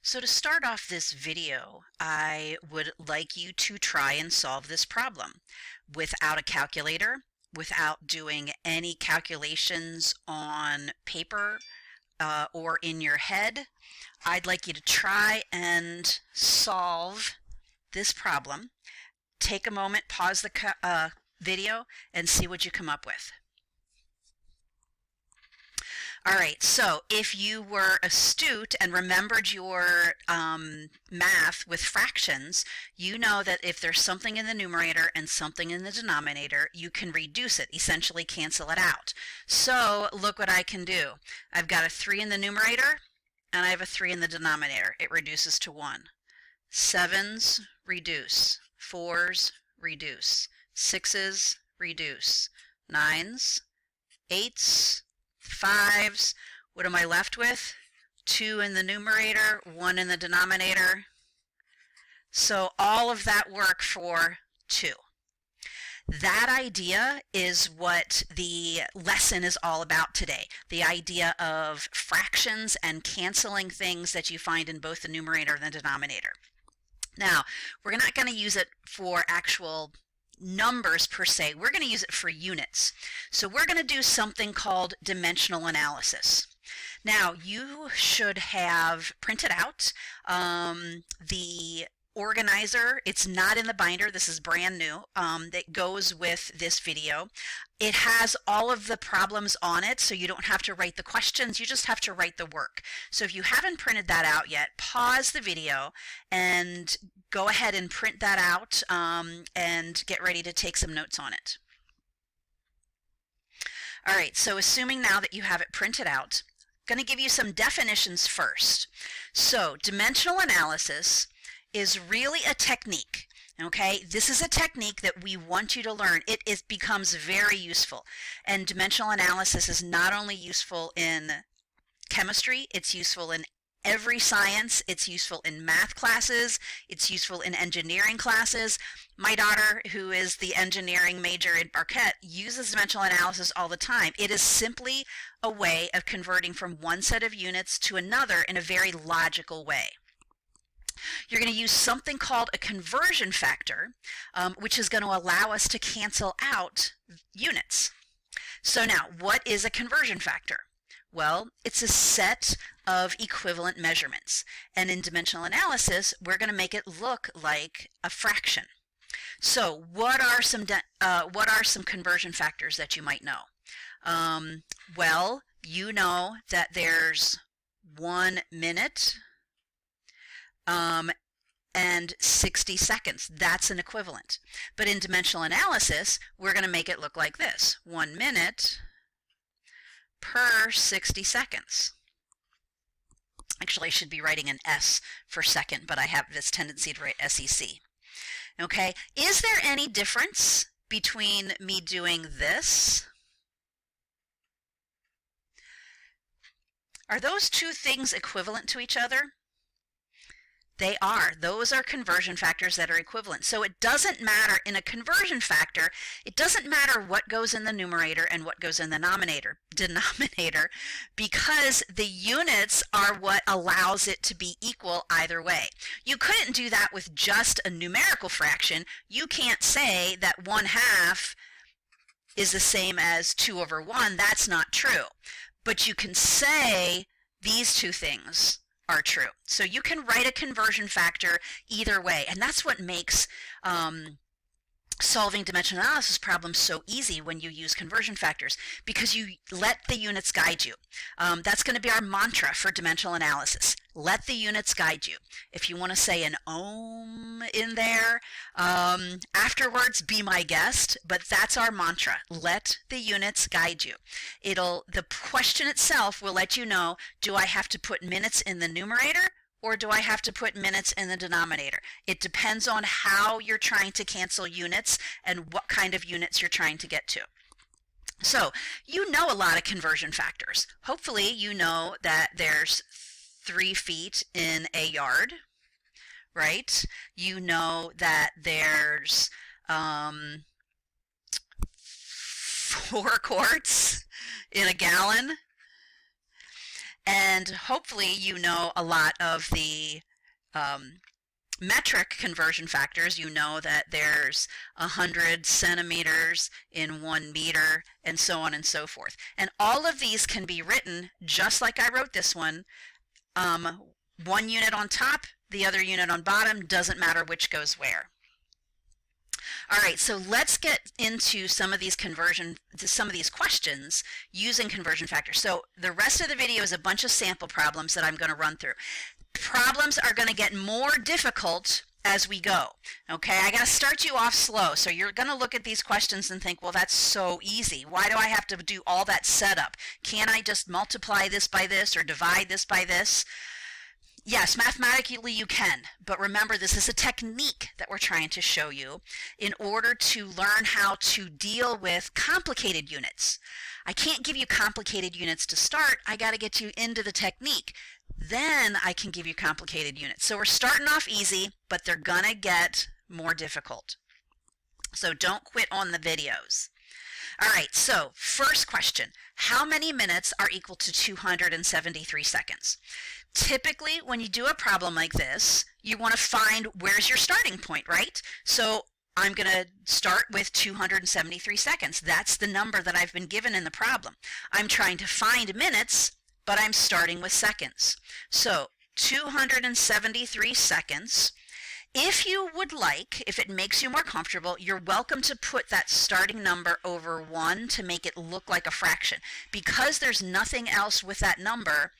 So to start off this video, I would like you to try and solve this problem without a calculator, without doing any calculations on paper or in your head. I'd like you to try and solve this problem. Take a moment, pause the video, and see what you come up with. All right, so if you were astute and remembered your math with fractions, you know that if there's something in the numerator and something in the denominator, you can reduce it, essentially cancel it out. So look what I can do. I've got a 3 in the numerator and I have a 3 in the denominator. It reduces to 1. 7s reduce, 4s reduce, 6s reduce, 9s, 8s, 5s. What am I left with? 2 in the numerator, 1 in the denominator. So all of that work for 2. That idea is what the lesson is all about today. The idea of fractions and canceling things that you find in both the numerator and the denominator. Now, we're not going to use it for actual numbers per se. We're going to use it for units. So we're going to do something called dimensional analysis. Now, you should have printed out the organizer. It's not in the binder. This is brand new. That goes with this video. It has all of the problems on it, so you don't have to write the questions. You just have to write the work. So if you haven't printed that out yet, pause the video and go ahead and print that out and get ready to take some notes on it. All right, so assuming now that you have it printed out, I'm going to give you some definitions first. So dimensional analysis is really a technique. Okay, this is a technique that we want you to learn. It becomes very useful. And dimensional analysis is not only useful in chemistry, it's useful in every science. It's useful in math classes. It's useful in engineering classes. My daughter, who is the engineering major at Marquette, uses dimensional analysis all the time. It is simply a way of converting from one set of units to another in a very logical way. You're going to use something called a conversion factor, which is going to allow us to cancel out units. So now, what is a conversion factor? Well, it's a set of equivalent measurements. And in dimensional analysis, we're going to make it look like a fraction. So what are some conversion factors that you might know? Well, you know that there's 1 minute and 60 seconds. That's an equivalent. But in dimensional analysis, we're going to make it look like this. 1 minute per 60 seconds. Actually, I should be writing an S for second, but I have this tendency to write SEC. Okay, is there any difference between me doing this? Are those two things equivalent to each other? They are. Those are conversion factors that are equivalent. So it doesn't matter in a conversion factor, it doesn't matter what goes in the numerator and what goes in the denominator, because the units are what allows it to be equal either way. You couldn't do that with just a numerical fraction. You can't say that 1/2 is the same as 2/1. That's not true. But you can say these two things are true. So you can write a conversion factor either way, and that's what makes solving dimensional analysis problems so easy when you use conversion factors, because you let the units guide you. That's going to be our mantra for dimensional analysis. Let the units guide you. If you want to say an ohm in there, afterwards be my guest, but that's our mantra. Let the units guide you. The question itself will let you know, do I have to put minutes in the numerator or do I have to put minutes in the denominator? It depends on how you're trying to cancel units and what kind of units you're trying to get to. So you know a lot of conversion factors. Hopefully you know that there's 3 feet in a yard, right? You know that there's 4 quarts in a gallon. And hopefully you know a lot of the metric conversion factors. You know that there's 100 centimeters in 1 meter, and so on and so forth. And all of these can be written just like I wrote this one. One unit on top, the other unit on bottom, doesn't matter which goes where. All right, so let's get into some of these questions using conversion factors. So the rest of the video is a bunch of sample problems that I'm going to run through. Problems are going to get more difficult as we go. Okay, I got to start you off slow. So you're going to look at these questions and think, well, that's so easy. Why do I have to do all that setup? Can't I just multiply this by this or divide this by this? Yes, mathematically you can, but remember this is a technique that we're trying to show you in order to learn how to deal with complicated units. I can't give you complicated units to start. I got to get you into the technique. Then I can give you complicated units. So we're starting off easy, but they're gonna get more difficult. So don't quit on the videos. All right, so first question, how many minutes are equal to 273 seconds? Typically, when you do a problem like this, you want to find where's your starting point, right? So I'm going to start with 273 seconds. That's the number that I've been given in the problem. I'm trying to find minutes, but I'm starting with seconds. So 273 seconds. If you would like, if it makes you more comfortable, you're welcome to put that starting number over 1 to make it look like a fraction. Because there's nothing else with that number,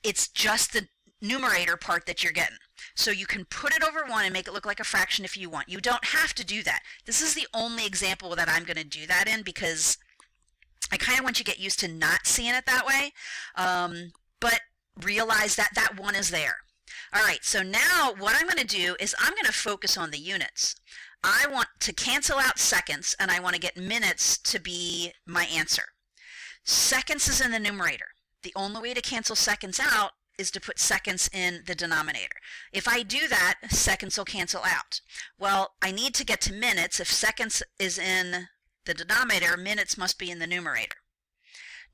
it's just the numerator part that you're getting. So you can put it over 1 and make it look like a fraction if you want. You don't have to do that. This is the only example that I'm going to do that in because I kind of want you to get used to not seeing it that way. But realize that that 1 is there. All right, so now what I'm going to do is I'm going to focus on the units. I want to cancel out seconds and I want to get minutes to be my answer. Seconds is in the numerator. The only way to cancel seconds out is to put seconds in the denominator. If I do that, seconds will cancel out. Well, I need to get to minutes. If seconds is in the denominator, minutes must be in the numerator.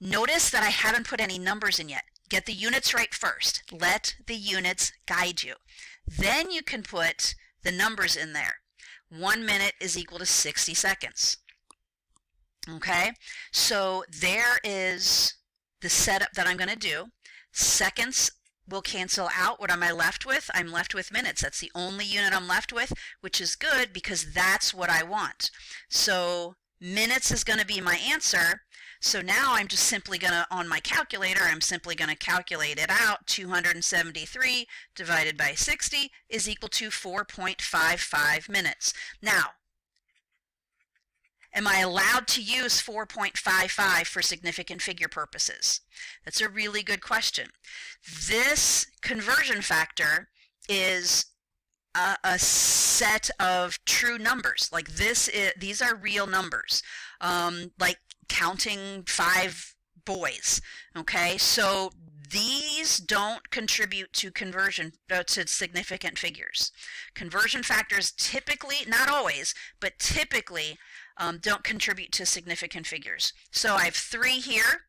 Notice that I haven't put any numbers in yet. Get the units right first. Let the units guide you. Then you can put the numbers in there. 1 minute is equal to 60 seconds. Okay, so there is the setup that I'm going to do. Seconds will cancel out. What am I left with? I'm left with minutes. That's the only unit I'm left with, which is good because that's what I want. So minutes is going to be my answer. So now I'm just simply going to, on my calculator, I'm simply going to calculate it out. 273 divided by 60 is equal to 4.55 minutes. Now, am I allowed to use 4.55 for significant figure purposes? That's a really good question. This conversion factor is a set of true numbers. Like these are real numbers. Like counting 5 boys. Okay, so these don't contribute to conversion to significant figures. Conversion factors typically, not always, but typically don't contribute to significant figures. So I have 3 here.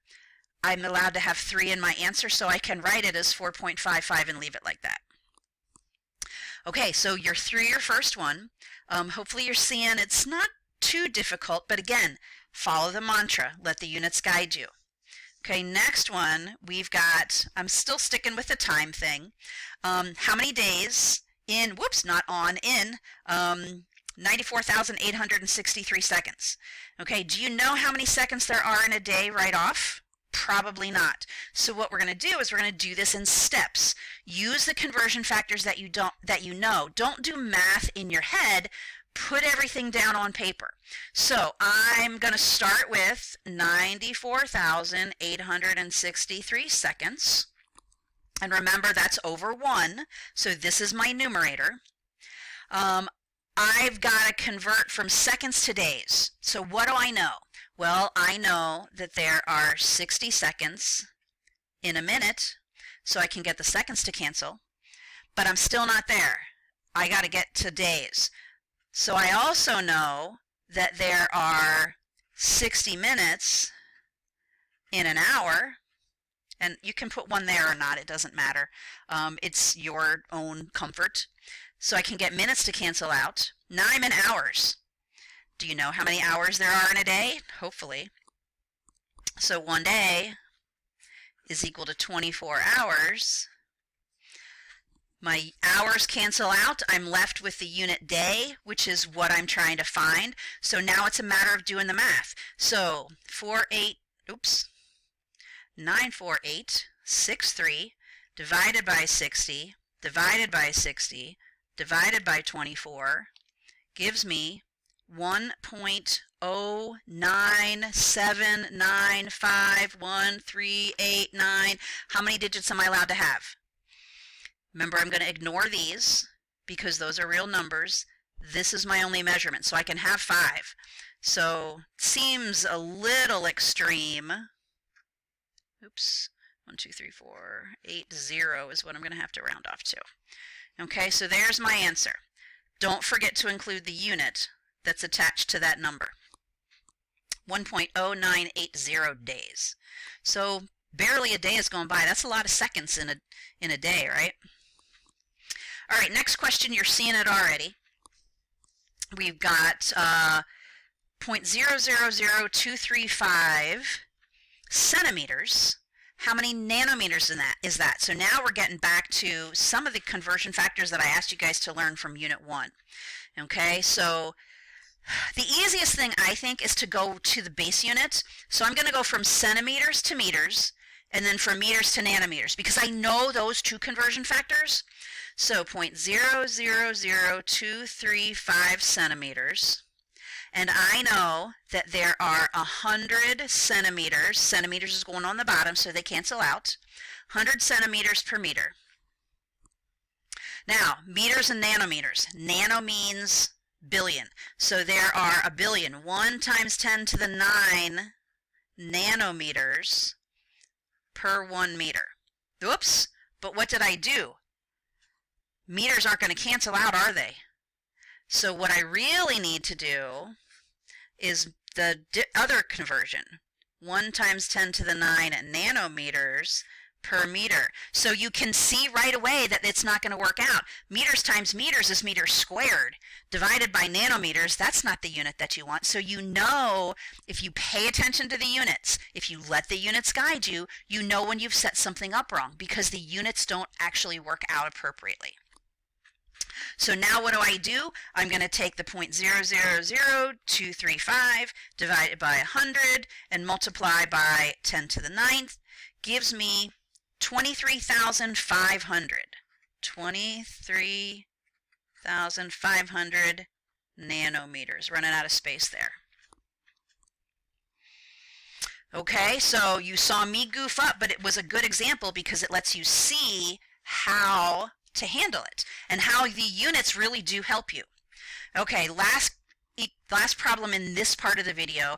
I'm allowed to have 3 in my answer, so I can write it as 4.55 and leave it like that. Okay, so you're through your first one. Hopefully you're seeing it's not too difficult, but again, follow the mantra. Let the units guide you. Okay, next one we've got, I'm still sticking with the time thing. How many days in, whoops, not on, in 94,863 seconds. Okay, do you know how many seconds there are in a day right off? Probably not. So what we're going to do is we're going to do this in steps. Use the conversion factors that you know. Don't do math in your head. Put everything down on paper. So I'm going to start with 94,863 seconds. And remember, that's over 1. So this is my numerator. I've got to convert from seconds to days. So what do I know? Well, I know that there are 60 seconds in a minute, so I can get the seconds to cancel. But I'm still not there. I got to get to days. So I also know that there are 60 minutes in an hour, And you can put 1 there or not, it doesn't matter. It's your own comfort. So I can get minutes to cancel out. Now I'm in hours. Do you know how many hours there are in a day? Hopefully. So 1 day is equal to 24 hours. My hours cancel out. I'm left with the unit day, which is what I'm trying to find. So now it's a matter of doing the math. So 94863 divided by 60 divided by 60 divided by 24 gives me 1.097951389. How many digits am I allowed to have? Remember, I'm going to ignore these because those are real numbers. This is my only measurement, so I can have 5. So seems a little extreme. Oops, 1, 2, 3, 4, 8, 0 is what I'm going to have to round off to. Okay, so there's my answer. Don't forget to include the unit that's attached to that number. 1.0980 days. So barely a day has gone by. That's a lot of seconds in a day, right? All right, next question. You're seeing it already. We've got 0.000235 centimeters. How many nanometers is that? So now we're getting back to some of the conversion factors that I asked you guys to learn from Unit 1. Okay, so the easiest thing, I think, is to go to the base unit. So I'm going to go from centimeters to meters, and then from meters to nanometers, because I know those two conversion factors. So 0.000235 centimeters. And I know that there are 100 centimeters. Centimeters is going on the bottom, so they cancel out. 100 centimeters per meter. Now, meters and nanometers. Nano means billion. So there are a billion. 1 times 10 to the 9 nanometers per 1 meter. Whoops, but what did I do? Meters aren't going to cancel out, are they? So what I really need to do is the other conversion. 1 times 10 to the 9 nanometers per meter. So you can see right away that it's not going to work out. Meters times meters is meters squared. Divided by nanometers, that's not the unit that you want. So you know, if you pay attention to the units, if you let the units guide you, you know when you've set something up wrong, because the units don't actually work out appropriately. So now what do? I'm going to take the 0.000235 divided by 100 and multiply by 10 to the 9th. Gives me 23,500. 23,500 nanometers. Running out of space there. Okay, so you saw me goof up, but it was a good example because it lets you see how to handle it and how the units really do help you. Okay, last problem in this part of the video.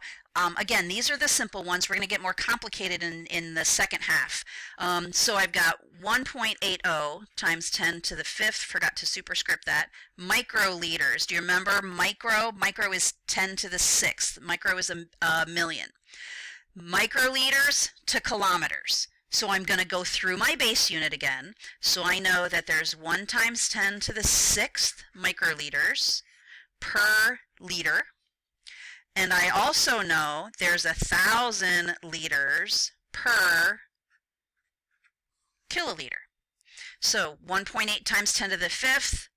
Again, these are the simple ones. We're going to get more complicated in the second half. So I've got 1.80 times 10 to the 5th, forgot to superscript that, microliters. Do you remember micro? Micro is 10 to the 6th. Micro is a million. Microliters to kilometers. So I'm going to go through my base unit again. So I know that there's 1 times 10 to the 6th microliters per liter. And I also know there's 1,000 liters per kiloliter. So 1.8 times 10 to the 5th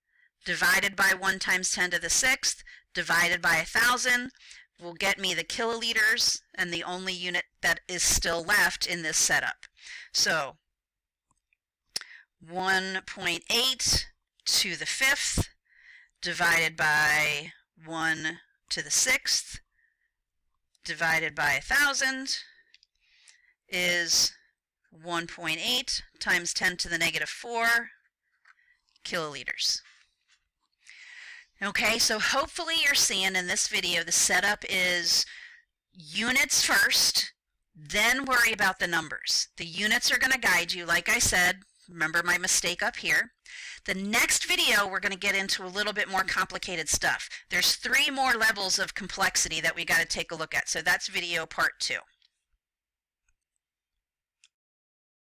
divided by 1 times 10 to the 6th divided by 1,000 will get me the kiloliters and the only unit that is still left in this setup. So 1.8 to the 5th divided by 1 to the 6th divided by 1,000 is 1.8 times 10 to the negative 4 kiloliters. Okay, so hopefully you're seeing in this video the setup is units first, then worry about the numbers. The units are going to guide you, like I said. Remember my mistake up here. The next video, we're going to get into a little bit more complicated stuff. There's 3 more levels of complexity that we got to take a look at. So that's video part 2.